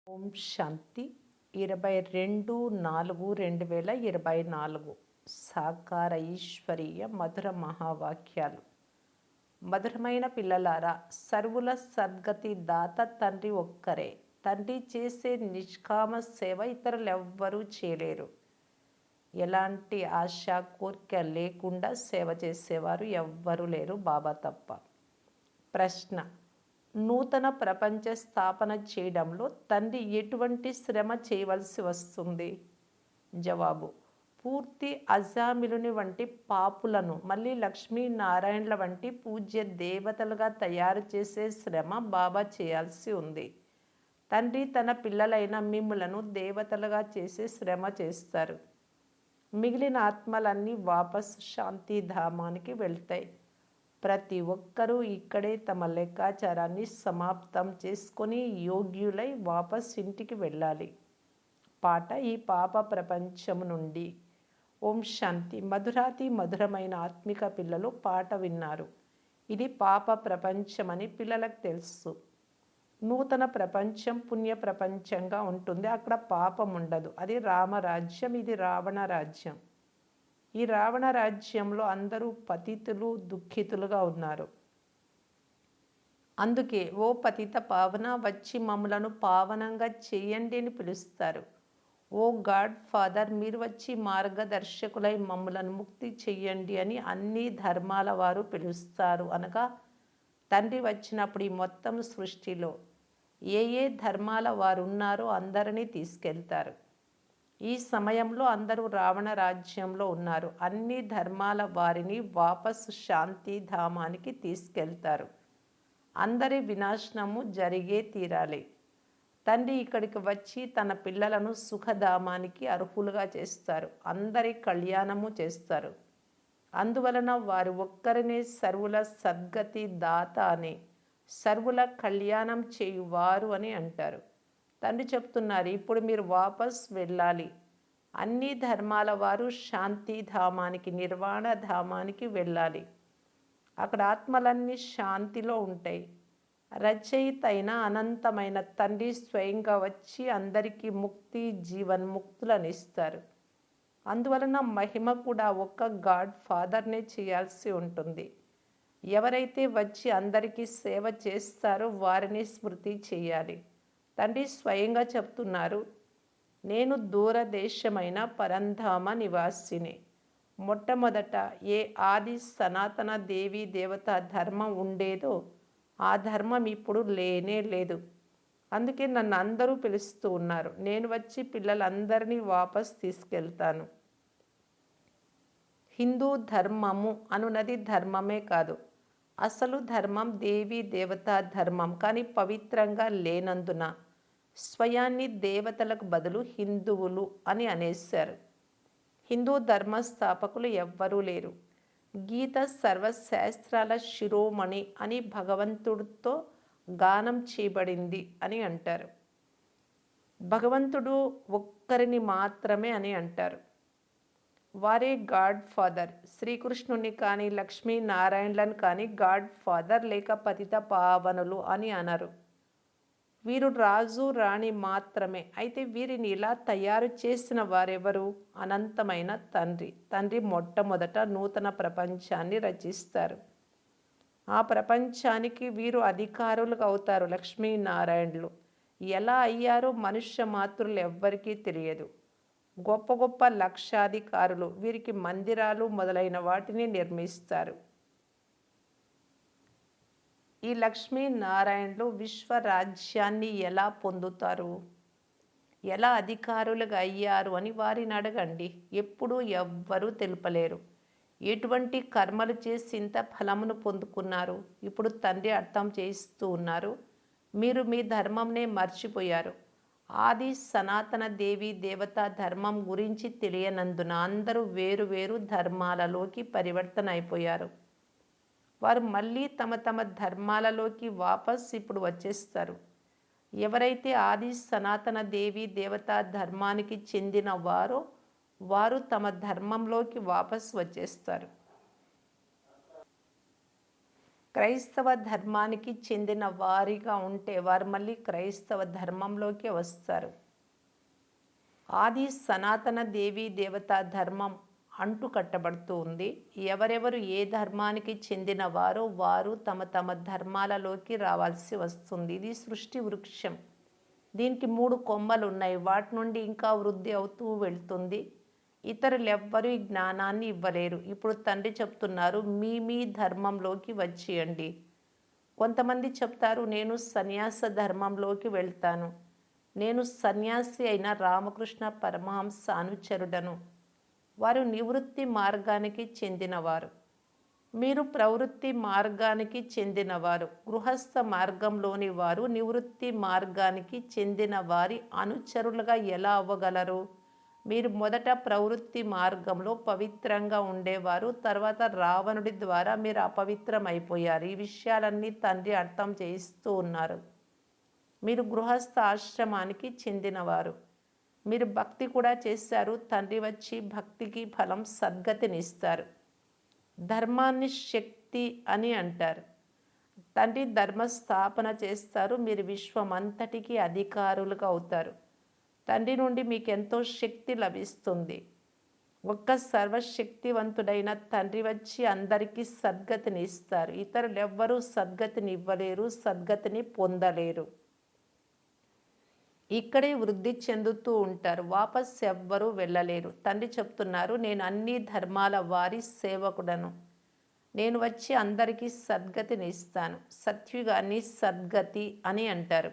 ఓం శాంతి 22/4/2024 సాకార ఈశ్వరీయ మధుర మహావాక్యాలు. మధురమైన పిల్లలారా, సర్వుల సద్గతి దాత తండ్రి ఒక్కరే. తండ్రి చేసే నిష్కామ సేవ ఇతరులెవ్వరూ చేయలేరు. ఎలాంటి ఆశ కోరిక లేకుండా సేవ చేసేవారు ఎవ్వరూ లేరు, బాబా తప్ప. ప్రశ్న: నూతన ప్రపంచ స్థాపన చేయడంలో తండ్రి ఎటువంటి శ్రమ చేయవలసి వస్తుంది? జవాబు: పూర్తి అజామిలుని వంటి పాపులను మళ్ళీ లక్ష్మీనారాయణల వంటి పూజ్య దేవతలుగా తయారు చేసే శ్రమ బాబా చేయాల్సి ఉంది. తండ్రి తన పిల్లలైన మిమ్ములను దేవతలుగా చేసే శ్రమ చేస్తారు. మిగిలిన ఆత్మలన్నీ వాపస్ శాంతిధామానికి వెళ్తాయి. ప్రతి ఒక్కరూ ఇక్కడే తమ లెక్కాచారాన్ని సమాప్తం చేసుకొని యోగ్యులై వాపస్ ఇంటికి వెళ్ళాలి. పాట: ఈ పాప ప్రపంచం నుండి. ఓం శాంతి. మధురాతి మధురమైన ఆత్మిక పిల్లలు పాట విన్నారు. ఇది పాప ప్రపంచమని పిల్లలకు తెలుసు. నూతన ప్రపంచం పుణ్య ప్రపంచంగా ఉంటుంది. అక్కడ పాపం ఉండదు. అది రామరాజ్యం, ఇది రావణ రాజ్యం. ఈ రావణ రాజ్యంలో అందరూ పతితులు, దుఃఖితులుగా ఉన్నారు. అందుకే ఓ పతిత పావన, వచ్చి మమ్ములను పావనంగా చేయండి అని పిలుస్తారు. ఓ గాడ్ ఫాదర్, మీరు వచ్చి మార్గదర్శకులై మమ్ములను ముక్తి చెయ్యండి అని అన్ని ధర్మాల వారు పిలుస్తారు. అనగా తండ్రి వచ్చినప్పుడు ఈ మొత్తం సృష్టిలో ఏ ఏ ధర్మాల వారు ఉన్నారో అందరినీ తీసుకెళ్తారు. ఈ సమయంలో అందరూ రావణ రాజ్యంలో ఉన్నారు. అన్ని ధర్మాల వారిని వాపస్ శాంతిధామానికి తీసుకెళ్తారు. అందరి వినాశనము జరిగే తీరాలి. తండ్రి ఇక్కడికి వచ్చి తన పిల్లలను సుఖధామానికి అర్హులుగా చేస్తారు. అందరి కళ్యాణము చేస్తారు. అందువలన వారు ఒక్కరినే సర్వుల సద్గతి దాత అని, సర్వుల కళ్యాణం చేయువారు అని అంటారు. తండ్రి చెప్తున్నారు, ఇప్పుడు మీరు వాపస్ వెళ్ళాలి. అన్ని ధర్మాల వారు శాంతిధామానికి, నిర్వాణ ధామానికి వెళ్ళాలి. అక్కడ ఆత్మలన్నీ శాంతిలో ఉంటాయి. రచయిత అయిన అనంతమైన తండ్రి స్వయంగా వచ్చి అందరికీ ముక్తి, జీవన్ముక్తులను ఇస్తారు. అందువలన మహిమ కూడా ఒక్క గాడ్ ఫాదర్నే చేయాల్సి ఉంటుంది. ఎవరైతే వచ్చి అందరికీ సేవ చేస్తారో వారిని స్మృతి చేయాలి. తండ్రి స్వయంగా చెప్తున్నారు, నేను దూరదేశమైన పరంధామ నివాసిని. మొట్టమొదట ఏ ఆది సనాతన దేవీ దేవత ధర్మం ఉండేదో ఆ ధర్మం ఇప్పుడు లేనే లేదు. అందుకే నన్ను అందరూ పిలుస్తూ ఉన్నారు. నేను వచ్చి పిల్లలందరినీ వాపస్ తీసుకెళ్తాను. హిందూ ధర్మము అనున్నది ధర్మమే కాదు. అసలు ధర్మం దేవీ దేవత ధర్మం. కానీ పవిత్రంగా లేనందున స్వయాన్ని దేవతలకు బదులు హిందువులు అని అనేశారు. హిందూ ధర్మస్థాపకులు ఎవ్వరూ లేరు. గీత సర్వశాస్త్రాల శిరోమణి అని భగవంతుడితో గానం చేయబడింది అని అంటారు. భగవంతుడు ఒక్కరిని మాత్రమే అని అంటారు. వారే గాడ్ ఫాదర్. శ్రీకృష్ణుని కానీ లక్ష్మీనారాయణలను కానీ గాడ్ ఫాదర్ లేక పతిత పావనులు అని అనరు. వీరు రాజు రాణి మాత్రమే. అయితే వీరిని ఇలా తయారు చేసిన వారెవరు? అనంతమైన తండ్రి. తండ్రి మొట్టమొదట నూతన ప్రపంచాన్ని రచిస్తారు. ఆ ప్రపంచానికి వీరు అధికారులుగా అవుతారు. లక్ష్మీనారాయణులు ఎలా అయ్యారో మనుష్య మాతృలు ఎవ్వరికీ తెలియదు. గొప్ప గొప్ప లక్షాధికారులు వీరికి మందిరాలు మొదలైన వాటిని నిర్మిస్తారు. ఈ లక్ష్మీనారాయణులు విశ్వరాజ్యాన్ని ఎలా పొందుతారు, ఎలా అధికారులుగా అయ్యారు అని వారిని అడగండి. ఎప్పుడూ ఎవ్వరూ తెలుపలేరు. ఎటువంటి కర్మలు చేసి ఇంత ఫలమును పొందుకున్నారు? ఇప్పుడు తండ్రి అర్థం చేయిస్తూ ఉన్నారు, మీరు మీ ధర్మంనే మర్చిపోయారు. ఆది సనాతన దేవీ దేవతా ధర్మం గురించి తెలియనందున అందరూ వేరు వేరు ధర్మాలలోకి పరివర్తన అయిపోయారు. వారు మళ్ళీ తమ తమ ధర్మాలలోకి వాపస్ ఇప్పుడు వచ్చేస్తారు. ఎవరైతే ఆది సనాతన దేవీ దేవతా ధర్మానికి చెందిన వారు తమ ధర్మంలోకి వాపస్ వచ్చేస్తారు. క్రైస్తవ ధర్మానికి చెందిన వారిగా ఉంటే వారు మళ్ళీ క్రైస్తవ ధర్మంలోకి వస్తారు. ఆది సనాతన దేవీ దేవతా ధర్మం అంటు కట్టబడుతూ ఉంది. ఎవరెవరు ఏ ధర్మానికి చెందిన వారో వారు తమ తమ ధర్మాలలోకి రావాల్సి వస్తుంది. ఇది సృష్టి వృక్షం. దీనికి 3 కొమ్మలు ఉన్నాయి. వాటి నుండి ఇంకా వృద్ధి అవుతూ వెళ్తుంది. ఇతరులెవ్వరూ ఈ జ్ఞానాన్ని ఇవ్వలేరు. ఇప్పుడు తండ్రి చెప్తున్నారు, మీ మీ ధర్మంలోకి వచ్చేయండి. కొంతమంది చెప్తారు, నేను సన్యాస ధర్మంలోకి వెళ్తాను. నేను సన్యాసి అయిన రామకృష్ణ పరమహంస అనుచరుడను. వారు నివృత్తి మార్గానికి చెందినవారు. మీరు ప్రవృత్తి మార్గానికి చెందినవారు. గృహస్థ మార్గంలోని వారు నివృత్తి మార్గానికి చెందిన వారి అనుచరులుగా ఎలా అవ్వగలరు? మీరు మొదట ప్రవృత్తి మార్గంలో పవిత్రంగా ఉండేవారు. తర్వాత రావణుడి ద్వారా మీరు అపవిత్రమైపోయారు. ఈ విషయాలన్నీ తండ్రి అర్థం చేయిస్తూ ఉన్నారు. మీరు గృహస్థ ఆశ్రమానికి చెందినవారు. మీరు భక్తి కూడా చేశారు. తండ్రి వచ్చి భక్తికి ఫలం సద్గతినిస్తారు. ధర్మాన్ని శక్తి అని అంటారు. తండ్రి ధర్మస్థాపన చేస్తారు. మీరు విశ్వమంతటికి అధికారులుగా అవుతారు. తండ్రి నుండి మీకు ఎంతో శక్తి లభిస్తుంది. ఒక్క సర్వశక్తివంతుడైన తండ్రి వచ్చి అందరికీ సద్గతిని ఇస్తారు. ఇతరులెవ్వరూ సద్గతిని ఇవ్వలేరు, సద్గతిని పొందలేరు. ఇక్కడే వృద్ధి చెందుతూ ఉంటారు. వాపస్ ఎవ్వరూ వెళ్ళలేరు. తండ్రి చెప్తున్నారు, నేను అన్ని ధర్మాల వారి సేవకుడను. నేను వచ్చి అందరికీ సద్గతిని ఇస్తాను. సత్యుగాన్ని సద్గతి అని అంటారు.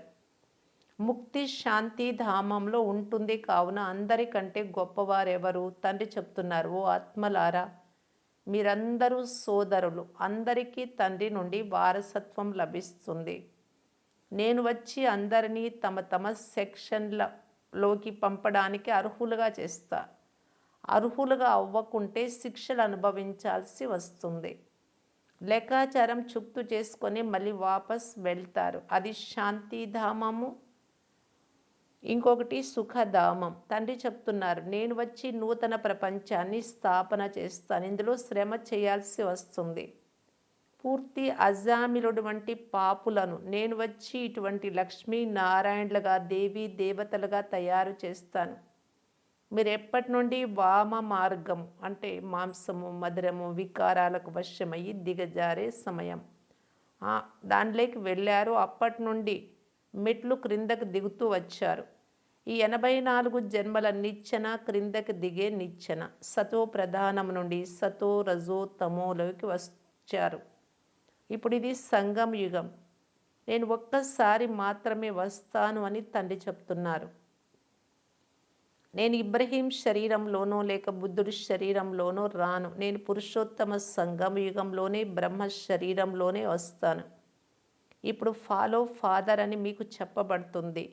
ముక్తి శాంతి ధామంలో ఉంటుంది. కావున అందరికంటే గొప్పవారెవరు? తండ్రి చెప్తున్నారు, ఓ ఆత్మలారా, మీరందరూ సోదరులు. అందరికీ తండ్రి నుండి వారసత్వం లభిస్తుంది. నేను వచ్చి అందరినీ తమ తమ సెక్షన్లలోకి పంపడానికి అర్హులుగా చేస్తా. అర్హులుగా అవ్వకుంటే శిక్షలు అనుభవించాల్సి వస్తుంది. లెక్కాచారం చుక్తు చేసుకొని మళ్ళీ వాపస్ వెళ్తారు. అది శాంతిధామము, ఇంకొకటి సుఖధామం. తండ్రి చెప్తున్నారు, నేను వచ్చి నూతన ప్రపంచాన్ని స్థాపన చేస్తాను. ఇందులో శ్రమ చేయాల్సి వస్తుంది. పూర్తి అజామిలుడు వంటి పాపులను నేను వచ్చి ఇటువంటి లక్ష్మీ నారాయణులుగా దేవీ దేవతలుగా తయారు చేస్తాను. మీరు ఎప్పటి నుండి వామ మార్గం అంటే మాంసము మధురము వికారాలకు వశమయ్యి దిగజారే సమయం దానిలోకి వెళ్ళారు. అప్పటి నుండి మెట్లు క్రిందకు దిగుతూ వచ్చారు. ఈ 84 జన్మల నిచ్చెన క్రిందకి దిగే నిచ్చెన. సతో ప్రధానం నుండి సతో రజో తమోలోకి వచ్చారు. ఇప్పుడు ఇది సంగం యుగం. నేను ఒక్కసారి మాత్రమే వస్తాను అని తండ్రి చెప్తున్నారు. నేను ఇబ్రహీం శరీరంలోనో లేక బుద్ధుడి శరీరంలోనో రాను. నేను పురుషోత్తమ సంగమ యుగంలోనే బ్రహ్మ శరీరంలోనే వస్తాను. ఇప్పుడు ఫాలో ఫాదర్ అని మీకు చెప్పబడుతుంది.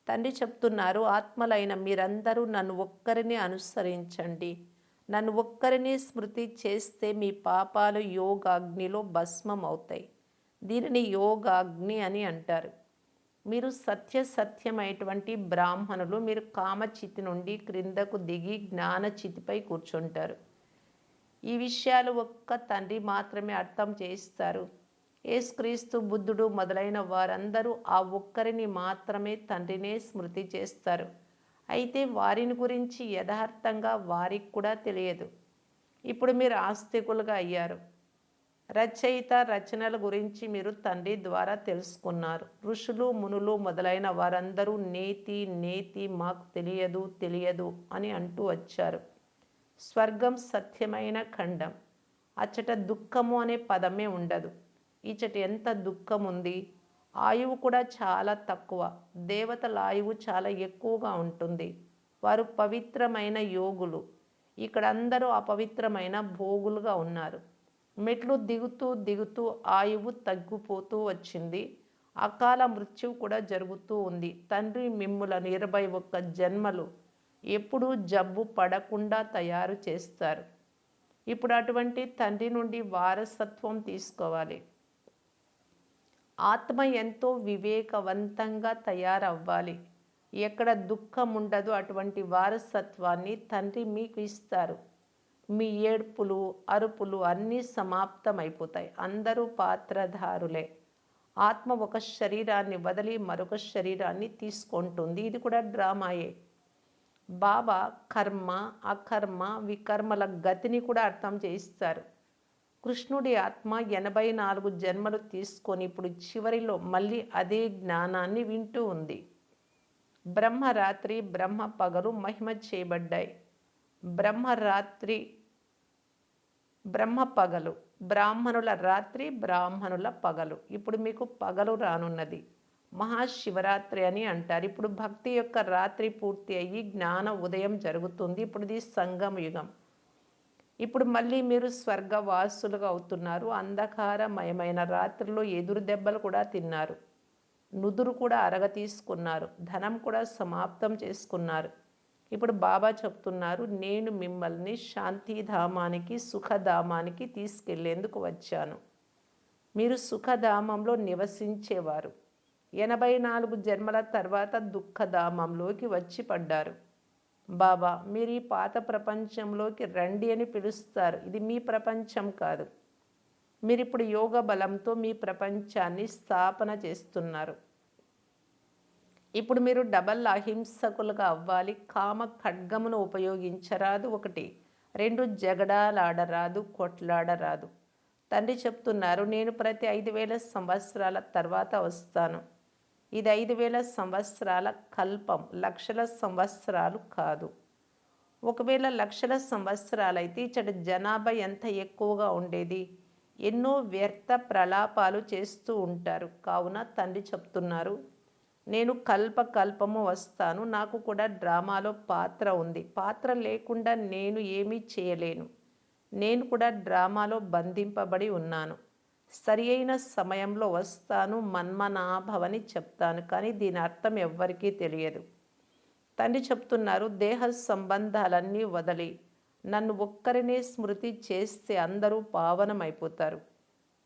తండ్రి చెప్తున్నారు, ఆత్మలైన మీరందరూ నన్ను ఒక్కరిని అనుసరించండి. నన్ను ఒక్కరిని స్మృతి చేస్తే మీ పాపాలు యోగాగ్నిలో భస్మం అవుతాయి. దీనిని యోగాగ్ని అని అంటారు. మీరు సత్యమైనటువంటి బ్రాహ్మణులు. మీరు కామచితి నుండి క్రిందకు దిగి జ్ఞానచితిపై కూర్చుంటారు. ఈ విషయాలు ఒక్క తండ్రి మాత్రమే అర్థం చేయిస్తారు. యేసుక్రీస్తు బుద్ధుడు మొదలైన వారందరూ ఆ ఒక్కరిని మాత్రమే తండ్రినే స్మృతి చేస్తారు. అయితే వారిని గురించి యథార్థంగా వారికి కూడా తెలియదు. ఇప్పుడు మీరు ఆస్తికులుగా అయ్యారు. రచయిత రచనల గురించి మీరు తండ్రి ద్వారా తెలుసుకున్నారు. ఋషులు మునులు మొదలైన వారందరూ నేతి నేతి మాకు తెలియదు అని అంటూ వచ్చారు. స్వర్గం సత్యమైన ఖండం. అచ్చట దుఃఖము అనే పదమే ఉండదు. ఇచ్చట ఎంత దుఃఖం ఉంది. ఆయువు కూడా చాలా తక్కువ. దేవతల ఆయువు చాలా ఎక్కువగా ఉంటుంది. వారు పవిత్రమైన యోగులు. ఇక్కడ అందరూ అపవిత్రమైన భోగులుగా ఉన్నారు. మెట్లు దిగుతూ దిగుతూ ఆయువు తగ్గిపోతూ వచ్చింది. అకాల మృత్యువు కూడా జరుగుతూ ఉంది. తండ్రి మిమ్ములను 21 జన్మలు ఎప్పుడూ జబ్బు పడకుండా తయారు చేస్తారు. ఇప్పుడు అటువంటి తండ్రి నుండి వారసత్వం తీసుకోవాలి. ఆత్మ ఎంతో వివేకవంతంగా తయారవ్వాలి. ఎక్కడ దుఃఖం ఉండదు. అటువంటి వారసత్వాన్ని తండ్రి మీకు ఇస్తారు. మీ ఏడ్పులు, అరుపులు అన్నీ సమాప్తమైపోతాయి. అందరూ పాత్రధారులే. ఆత్మ ఒక శరీరాన్ని వదిలి మరొక శరీరాన్ని తీసుకుంటుంది. ఇది కూడా డ్రామాయే. బాబా కర్మ, అకర్మ, వికర్మల గతిని కూడా అర్థం చేయిస్తారు. కృష్ణుడి ఆత్మ 84 జన్మలు తీసుకొని ఇప్పుడు చివరిలో మళ్ళీ అదే జ్ఞానాన్ని వింటూ ఉంది. బ్రహ్మరాత్రి, బ్రహ్మ పగలు మహిమ చేయబడ్డాయి. బ్రహ్మరాత్రి బ్రహ్మ పగలు, బ్రాహ్మణుల రాత్రి, బ్రాహ్మణుల పగలు. ఇప్పుడు మీకు పగలు రానున్నది. మహాశివరాత్రి అని అంటారు. ఇప్పుడు భక్తి యొక్క రాత్రి పూర్తి అయ్యి జ్ఞాన ఉదయం జరుగుతుంది. ఇప్పుడు ఇది సంగమ యుగం. ఇప్పుడు మళ్ళీ మీరు స్వర్గవాసులుగా అవుతున్నారు. అంధకారమయమైన రాత్రిలో ఎదురు దెబ్బలు కూడా తిన్నారు. నుదురు కూడా తీసుకున్నారు. ధనం కూడా సమాప్తం చేసుకున్నారు. ఇప్పుడు బాబా చెప్తున్నారు, నేను మిమ్మల్ని శాంతిధామానికి, సుఖధామానికి తీసుకెళ్లేందుకు వచ్చాను. మీరు సుఖధామంలో నివసించేవారు. 84 జన్మల తర్వాత దుఃఖధామంలోకి వచ్చి పడ్డారు. బాబా మీరు ఈ పాత ప్రపంచంలోకి రండి అని పిలుస్తారు. ఇది మీ ప్రపంచం కాదు. మీరిప్పుడు యోగ బలంతో మీ ప్రపంచాన్ని స్థాపన చేస్తున్నారు. ఇప్పుడు మీరు డబల్ అహింసకులుగా అవ్వాలి. కామ ఖడ్గమును ఉపయోగించరాదు. 1, 2 జగడాలాడరాదు, కొట్లాడరాదు. తండ్రి చెప్తున్నారు, నేను ప్రతి 5000 సంవత్సరాల తర్వాత వస్తాను. ఇది 5000 సంవత్సరాల కల్పం, లక్షల సంవత్సరాలు కాదు. ఒకవేళ లక్షల సంవత్సరాలైతే ఇచ్చట జనాభా ఎంత ఎక్కువగా ఉండేది. ఎన్నో వ్యర్థ ప్రలాపాలు చేస్తూ ఉంటారు. కావున తండ్రి చెప్తున్నారు, నేను కల్పము వస్తాను. నాకు కూడా డ్రామాలో పాత్ర ఉంది. పాత్ర లేకుండా నేను ఏమీ చేయలేను. నేను కూడా డ్రామాలో బంధింపబడి ఉన్నాను. సరి అయిన సమయంలో వస్తాను, మన్మనాభవని చెప్తాను. కానీ దీని అర్థం ఎవ్వరికీ తెలియదు. తండ్రి చెప్తున్నారు, దేహ సంబంధాలన్నీ వదిలి నన్ను ఒక్కరినే స్మృతి చేస్తే అందరూ పావనమైపోతారు.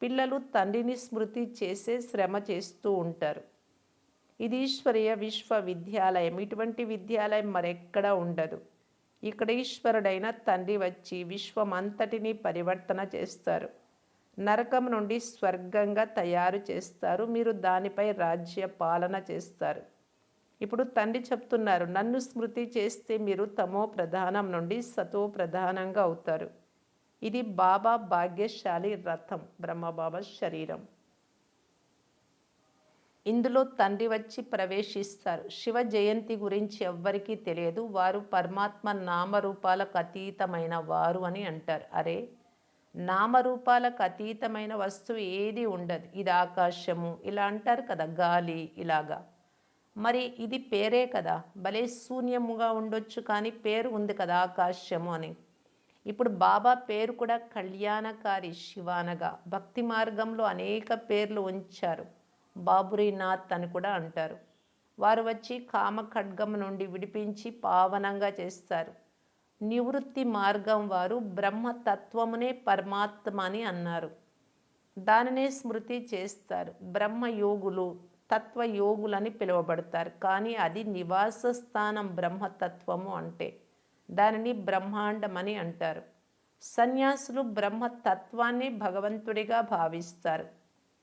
పిల్లలు తండ్రిని స్మృతి చేసే శ్రమ చేస్తూ ఉంటారు. ఇది ఈశ్వరీయ విశ్వవిద్యాలయం. ఇటువంటి విద్యాలయం మరెక్కడా ఉండదు. ఇక్కడ ఈశ్వరుడైన తండ్రి వచ్చి విశ్వమంతటిని పరివర్తన చేస్తారు. నరకం నుండి స్వర్గంగా తయారు చేస్తారు. మీరు దానిపై రాజ్య పాలన చేస్తారు. ఇప్పుడు తండ్రి చెప్తున్నారు, నన్ను స్మృతి చేస్తే మీరు తమో ప్రధానం నుండి సతో ప్రధానంగా అవుతారు. ఇది బాబా భాగ్యశాలి రథం, బ్రహ్మబాబా శరీరం. ఇందులో తండ్రి వచ్చి ప్రవేశిస్తారు. శివ జయంతి గురించి ఎవ్వరికీ తెలియదు. వారు పరమాత్మ నామరూపాలకు అతీతమైన వారు అని అంటారు. అరే, నామరూపాలకు అతీతమైన వస్తువు ఏది ఉండదు. ఇది ఆకాశము ఇలా అంటారు కదా, గాలి ఇలాగా. మరి ఇది పేరే కదా, భలే శూన్యముగా ఉండొచ్చు కానీ పేరు ఉంది కదా ఆకాశము అని. ఇప్పుడు బాబా పేరు కూడా కళ్యాణకారి శివానగా. భక్తి మార్గంలో అనేక పేర్లు ఉంచారు. బాబురీనాథ్ అని కూడా అంటారు. వారు వచ్చి కామ ఖడ్గం నుండి విడిపించి పావనంగా చేస్తారు. నివృత్తి మార్గం వారు బ్రహ్మతత్వమునే పరమాత్మ అని అన్నారు. దానినే స్మృతి చేస్తారు. బ్రహ్మయోగులు, తత్వయోగులని పిలువబడతారు. కానీ అది నివాస స్థానం బ్రహ్మతత్వము అంటే. దానిని బ్రహ్మాండం అని అంటారు. సన్యాసులు బ్రహ్మతత్వాన్ని భగవంతుడిగా భావిస్తారు.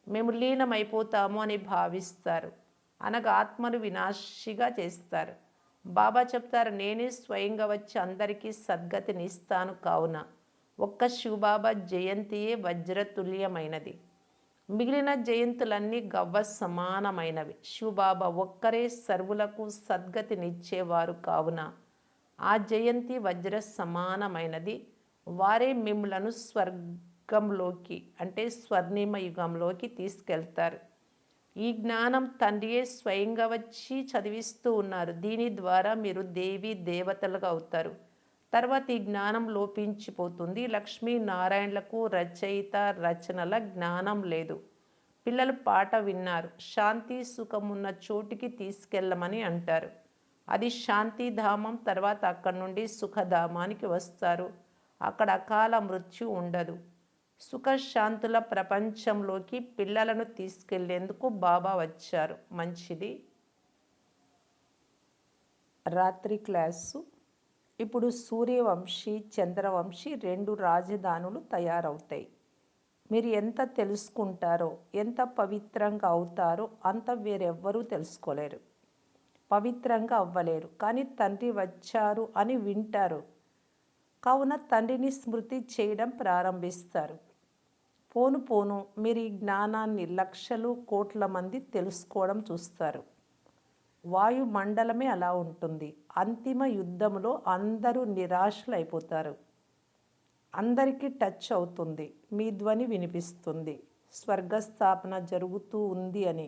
మేము లీనమైపోతాము అని భావిస్తారు. అనగా ఆత్మను వినాశిగా చేస్తారు. బాబా చెప్తారు, నేనే స్వయంగా వచ్చి అందరికీ సద్గతిని ఇస్తాను. కావున ఒక్క శివబాబా జయంతియే వజ్రతుల్యమైనది. మిగిలిన జయంతులన్నీ గవ్వ సమానమైనవి. శివబాబా ఒక్కరే సర్వులకు సద్గతినిచ్చేవారు. కావున ఆ జయంతి వజ్ర సమానమైనది. వారే మిమ్మలను స్వర్గంలోకి అంటే స్వర్ణిమ యుగంలోకి తీసుకెళ్తారు. ఈ జ్ఞానం తండ్రియే స్వయంగా వచ్చి చదివిస్తూ ఉన్నారు. దీని ద్వారా మీరు దేవి దేవతలుగా అవుతారు. తర్వాత ఈ జ్ఞానం లోపించిపోతుంది. లక్ష్మీనారాయణలకు రచయిత రచనల జ్ఞానం లేదు. పిల్లలు పాట విన్నారు, శాంతి సుఖమున్న చోటికి తీసుకెళ్ళమని అంటారు. అది శాంతిధామం. తర్వాత అక్కడి నుండి సుఖధామానికి వస్తారు. అక్కడ అకాల మృత్యు ఉండదు. సుఖశాంతుల ప్రపంచంలోకి పిల్లలను తీసుకెళ్లేందుకు బాబా వచ్చారు. మంచిది. రాత్రి క్లాసు ఇప్పుడు సూర్యవంశీ, చంద్రవంశీ 2 రాజధానులు తయారవుతాయి. మీరు ఎంత తెలుసుకుంటారో, ఎంత పవిత్రంగా అవుతారో అంత వేరెవ్వరూ తెలుసుకోలేరు. పవిత్రంగా అవ్వలేరు. కానీ తండ్రి వచ్చారు అని వింటారు. కావున తండ్రిని స్మృతి చేయడం ప్రారంభిస్తారు. పోను పోను మీరు ఈ జ్ఞానాన్ని లక్షలు, కోట్ల మంది తెలుసుకోవడం చూస్తారు. వాయుమండలమే అలా ఉంటుంది. అంతిమ యుద్ధంలో అందరూ నిరాశలైపోతారు. అందరికీ టచ్ అవుతుంది. మీ ధ్వని వినిపిస్తుంది. స్వర్గస్థాపన జరుగుతూ ఉంది అని.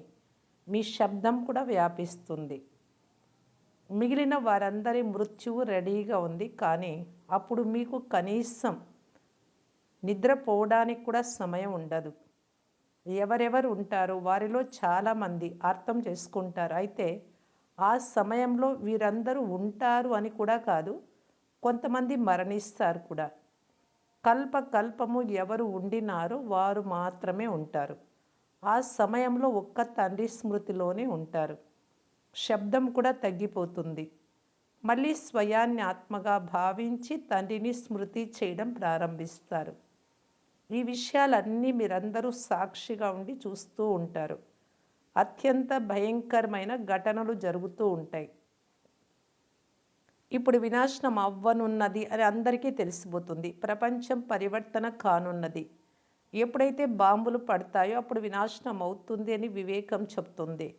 మీ శబ్దం కూడా వ్యాపిస్తుంది. మిగిలిన వారందరి మృత్యువు రెడీగా ఉంది. కానీ అప్పుడు మీకు కనీసం నిద్రపోవడానికి కూడా సమయం ఉండదు. ఎవరెవరు ఉంటారో వారిలో చాలామంది అర్థం చేసుకుంటారు. అయితే ఆ సమయంలో వీరందరూ ఉంటారు అని కూడా కాదు, కొంతమంది మరణిస్తారు కూడా. కల్పకల్పము ఎవరు ఉండినారో వారు మాత్రమే ఉంటారు. ఆ సమయంలో ఒక్క తండ్రి స్మృతిలోనే ఉంటారు. శబ్దం కూడా తగ్గిపోతుంది. మళ్ళీ స్వయాన్ని ఆత్మగా భావించి తండ్రిని స్మృతి చేయడం ప్రారంభిస్తారు. ఈ విషయాలన్నీ మీరందరూ సాక్షిగా ఉండి చూస్తూ ఉంటారు. అత్యంత భయంకరమైన ఘటనలు జరుగుతూ ఉంటాయి. ఇప్పుడు వినాశనం అవ్వనున్నది అని అందరికీ తెలిసిపోతుంది. ప్రపంచం పరివర్తన కానున్నది. ఎప్పుడైతే బాంబులు పడతాయో అప్పుడు వినాశనం అవుతుంది అని వివేకం చెప్తుంది.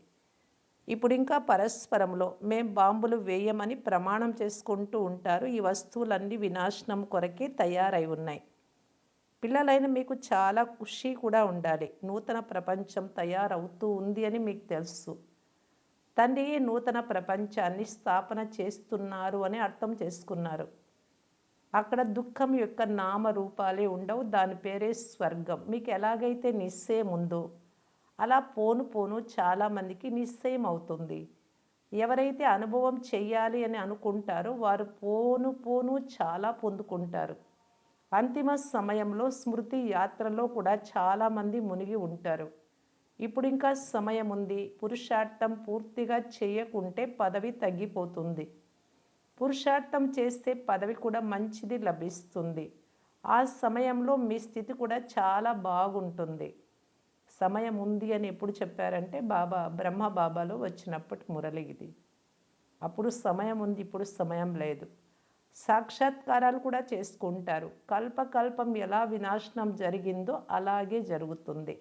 ఇప్పుడు ఇంకా పరస్పరంలో మేం బాంబులు వేయమని ప్రమాణం చేసుకుంటూ ఉంటారు. ఈ వస్తువులన్నీ వినాశనం కొరకే తయారై ఉన్నాయి. పిల్లలైన మీకు చాలా ఖుషి కూడా ఉండాలి. నూతన ప్రపంచం తయారవుతూ ఉంది అని మీకు తెలుసు. తండ్రియే నూతన ప్రపంచాన్ని స్థాపన చేస్తున్నారు అని అర్థం చేసుకున్నారు. అక్కడ దుఃఖం యొక్క నామరూపాలే ఉండవు. దాని పేరే స్వర్గం. మీకు ఎలాగైతే నిశ్చయం ఉందో అలా పోను పోను చాలామందికి నిశ్చయం అవుతుంది. ఎవరైతే అనుభవం చెయ్యాలి అని అనుకుంటారో వారు పోను పోను చాలా పొందుకుంటారు. అంతిమ సమయంలో స్మృతి యాత్రలో కూడా చాలామంది మునిగి ఉంటారు. ఇప్పుడు ఇంకా సమయం ఉంది. పురుషార్థం పూర్తిగా చేయకుంటే పదవి తగ్గిపోతుంది. పురుషార్థం చేస్తే పదవి కూడా మంచిది లభిస్తుంది. ఆ సమయంలో మీ స్థితి కూడా చాలా బాగుంటుంది. సమయం ఉంది అని ఎప్పుడు చెప్పారంటే బ్రహ్మ బాబాలో వచ్చినప్పటి మురళి ఇది. అప్పుడు సమయం ఉంది, ఇప్పుడు సమయం లేదు. సాక్షాత్కారాలు కూడా చేసుకుంటారు. కల్పకల్పం ఎలా వినాశనం జరిగిందో అలాగే జరుగుతుంది.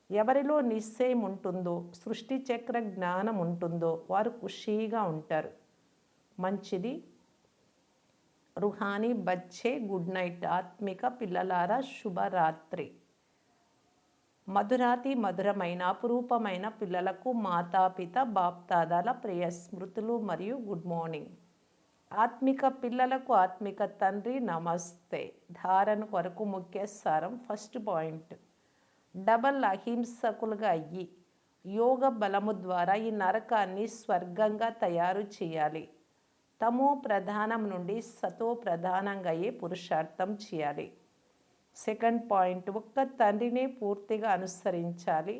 ఎవరిలో నిశ్చయం ఉంటుందో, సృష్టి చక్ర జ్ఞానం ఉంటుందో వారు ఖుషీగా ఉంటారు. మంచిది. రుహానీ బచ్చే గుడ్ నైట్. ఆత్మిక పిల్లలారా శుభరాత్రి. మధురాతి మధురమైన అపురూపమైన పిల్లలకు మాతాపిత బాప్దాదాల ప్రియ స్మృతులు మరియు గుడ్ మార్నింగ్. ఆత్మిక పిల్లలకు ఆత్మిక తండ్రి నమస్తే. ధారణ కొరకు ముఖ్య సారం. ఫస్ట్ పాయింట్, డబల్ అహింసకులుగా అయ్యి యోగ బలము ద్వారా ఈ నరకాన్ని స్వర్గంగా తయారు చేయాలి. తమో ప్రధానం నుండి సతో ప్రధానంగా అయ్యే పురుషార్థం చేయాలి. సెకండ్ పాయింట్, ఒక్క తండ్రినే పూర్తిగా అనుసరించాలి.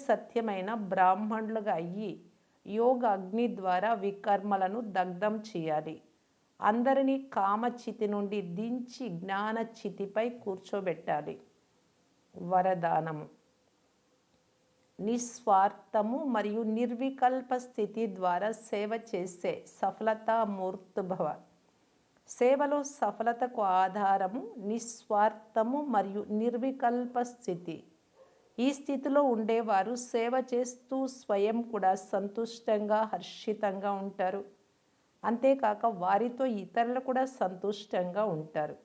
సత్యమైన బ్రాహ్మణులుగా అయ్యి యోగ అగ్ని ద్వారా వికర్మలను దగ్ధం చేయాలి. అందరినీ కామచితి నుండి దించి జ్ఞానచితిపై కూర్చోబెట్టాలి. వరదానము, నిస్వార్థము మరియు నిర్వికల్ప స్థితి ద్వారా సేవ చేసే సఫలతామూర్తిభవ. సేవలో సఫలతకు ఆధారము నిస్వార్థము మరియు నిర్వికల్ప స్థితి. ఈ స్థితిలో ఉండేవారు సేవ చేస్తూ స్వయం కూడా సంతుష్టంగా హర్షితంగా ఉంటారు. అంతేకాక వారితో ఇతరులు కూడా సంతుష్టంగా ఉంటారు.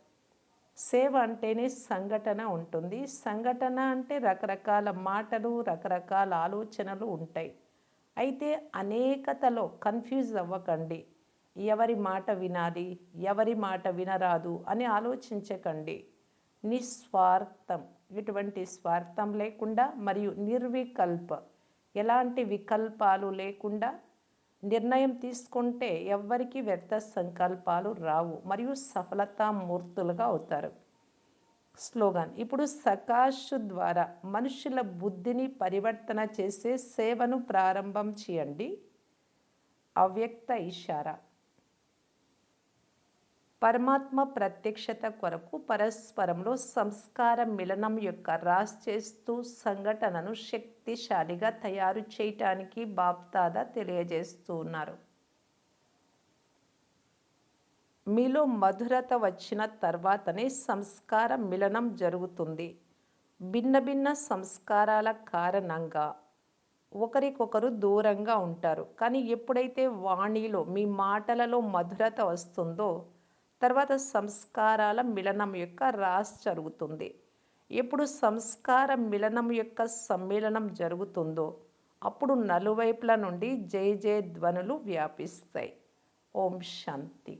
సేవ అంటేనే సంఘటన ఉంటుంది. సంఘటన అంటే రకరకాల మాటలు, రకరకాల ఆలోచనలు ఉంటాయి. అయితే అనేకతలో కన్ఫ్యూజ్ అవ్వకండి. ఎవరి మాట వినాలి, ఎవరి మాట వినరాదు అని ఆలోచించకండి. నిస్వార్థం, ఎటువంటి స్వార్థం లేకుండా, మరియు నిర్వికల్ప, ఎలాంటి వికల్పాలు లేకుండా నిర్ణయం తీసుకుంటే ఎవ్వరికి వ్యర్థ సంకల్పాలు రావు మరియు సఫలతామూర్తులుగా అవుతారు. స్లోగన్, ఇప్పుడు సకాషు ద్వారా మనుషుల బుద్ధిని పరివర్తన చేసే సేవను ప్రారంభం చేయండి. అవ్యక్త ఇషారా. పరమాత్మ ప్రత్యక్షత కొరకు పరస్పరంలో సంస్కార మిలనం యొక్క రాస్ చేస్తూ సంఘటనను శక్తిశాలిగా తయారు చేయటానికి బాప్దాదా తెలియజేస్తూ ఉన్నారు. మీలో మధురత వచ్చిన తర్వాతనే సంస్కార మిలనం జరుగుతుంది. భిన్న భిన్న సంస్కారాల కారణంగా ఒకరికొకరు దూరంగా ఉంటారు. కానీ ఎప్పుడైతే వాణిలో మీ మాటలలో మధురత వస్తుందో తర్వాత సంస్కారాల మిలనం యొక్క రాస్ జరుగుతుంది. ఎప్పుడు సంస్కార మిలనం యొక్క సమ్మేళనం జరుగుతుందో అప్పుడు నలువైపుల నుండి జయ జయ ధ్వనులు వ్యాపిస్తాయి. ఓం శాంతి.